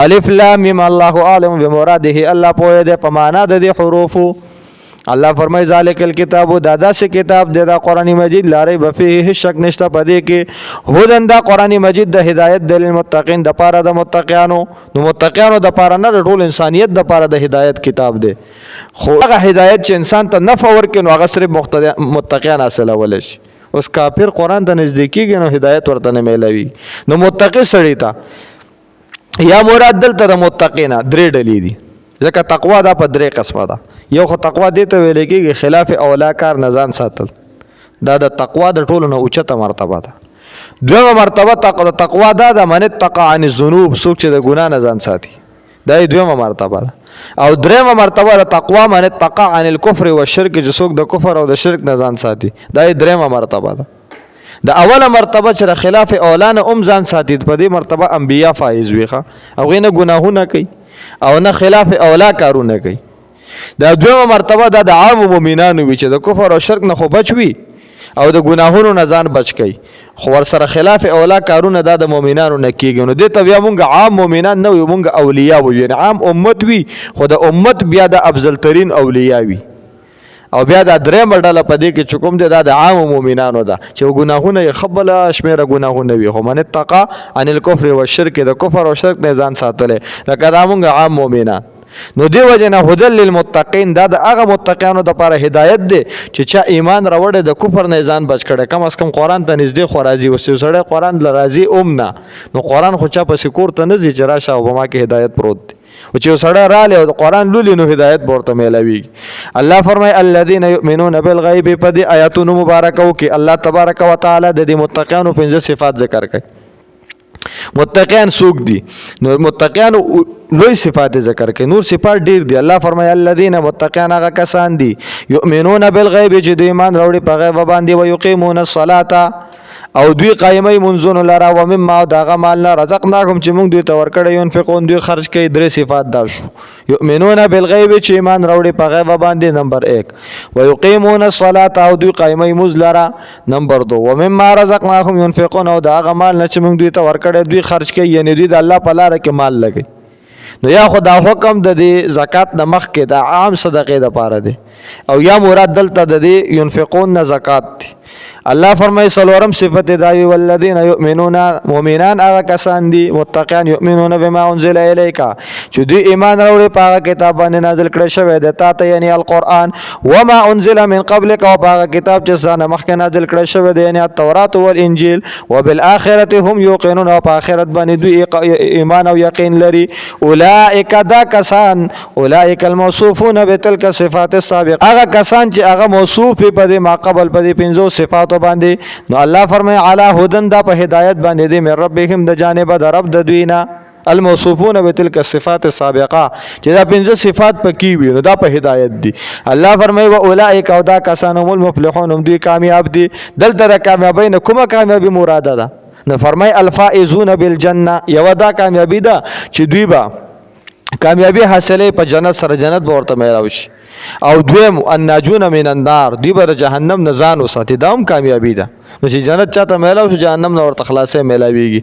الف لام میم الله اعلم بمراده الله پوهه ده په معنا د دې حروفو. الله فرمای ذالک الکتاب دا سه کتاب دی دا قران مجید لاره بفيه هیڅ شک نشته پدې کې هدن دا قران مجید د هدایت د للمتقین د پاره د متقینو نو متقینو د پاره نه ټول انسانیت د پاره د هدایت کتاب دی خو هغه هدایت چې انسان ته نفع ورکړي نو هغه صرف متقین حاصل ول شي. اوس کافر قران ته نزدیکیږي نو هدایت ورته نه ملوي. نو متقی سړی ته یا مراد دلته د متقینا درې ډلې دي ځکه تقوا دا په درې قسمه ده. یو خو تقوا دې ته ویل کېږي خلاف اولا کار نه ځان ساتل دا د تقوا د ټولو نه اوچته مرتبه ده. دویمه مرتبه تقوا دا د من اتقى عن الذنوب څوک چې د ګناه نه ځان ساتي دا دویمه مرتبه ده. او دریمه مرتبه د تقوا من اتقى عن الكفر والشرك چې څوک د کفر او د شرک نه ځان ساتي دا دریمه مرتبه ده. د اوله مرتبه چې د خلاف اولا نه ځان ساتي په دې مرتبه انبیا فایز ویخه او غینه ګناهونه کوي او نه خلاف اولا کارونه کوي. دا دویمه مرتبه دا د عام مؤمنانو وی چې د کفر او شرک نه خو بچ وي او د ګناهونو نه ځان بچ کوي خو ور سره خلاف اولا کارونه دا د مؤمنانو نه کیږي. نو دې ته بیا مونږ عام مؤمنان نه وي مونږ اولیاء وي یعنی عام امت وي خو د امت بیا د افضل ترین اولیاء وي. او بیا دا درېمه ډله په دې کې چې کوم دی دا د عام مؤمنانو ده چې ګناهونه یې خبله شمیره ګناهونه وي خو من اتقى عن الكفر والشرك د کفر او شرک نه ځان ساتلی لکه دا مونږ عام مؤمنان. نو دی وجنه هدل للمتقین دا د هغه متقینو د لپاره هدایت دی چې چا ایمان راوړی د کفر نه ځان بچ کړي کم از کم قران ته نږدې خو راځي وسو سره قران ل راځي نه نو قران خو چا په سکور ته نه ځي چې راشه او ما کې هدایت پروت دی او چې سره رااله او قران لولي نو هدایت ورته ملوي. الله فرمای الذين يؤمنون بالغیب په دې آیاتونو مبارکو کې الله تبارک وتعالى د دې متقینو 5 صفات ذکر کړي. متقین سوق دي نو متقین لوی صفات ذکر کوي نور صفات ډیر دي. الله فرمایي الذين متقین هغه کسان دي یؤمنون بالغیب چې د ایمان وروړي په غیب باندې او یقیمون الصلاه او دوی قایمي منځونو لرا و مما دغه مال رزقناهم چې موږ دوی ته ورکړی ينفقون دوی خرج کوي. درې صفات دا شو یؤمنون بالغیب چې ایمان وروړي په غیب باندې نمبر 1 و یقیمون الصلاه او دوی قایمي منځ لرا نمبر 2 و مما رزقناهم ينفقون او دغه مال نه چې موږ دوی ته ورکړی دوی خرج کوي یعنی دوی د الله په لار کې مال لګي. نو یا خدا حکم د دې زکات نه مخ کې د عام صدقې د پاره دی او یا مراد دلته د دې ينفقون نه زکات دی. الله فرمای سلورم صفت داوی والذین یؤمنون مؤمنان هغه کسان دي متقین یؤمنون بما انزل الیک چې دوی ایمان راوړي په هغه کتاب باندې نازل کړی شوی دی تا ته یعنی القرآن وما انزل من قبلک او هغه کتاب چې ځانه مخکې نازل کړی شوی دی یعنی التورات والانجیل وبالآخرة هم یوقنون او په آخرت باندې دوی ایمان او یقین لري. اولئک دا کسان اولئک الموصوفون بتلک الصفات السابقه هغه کسان چې هغه موصوف په دې ما قبل په دې 5 صفات باندې. نو الله فرمای علی هدن دا په هدایت باندې دي مې ربهم د جانب د رب د دوینا الموصوفون بتلک الصفات السابقه چې دا 5 صفات پکې وي نو دا په هدایت دي. الله فرمای و اولئک او دا کسان هم المفلحون هم دوی کامیاب دي. دلته د کامیابی نه کومه کامیابی مراده ده نو فرمای الفائزون بالجنه یو دا کامیابی ده چې دوی با کامیابی حاصله په جنت سره جنت به ورته میراو شي. او دویم الناجون من النار دوی به جهنم نه ځان وساتي دا هم کامیابی ده. نو چې جنت چاته میلاو شي جهنم نه ورته خلاصې میلاویږي.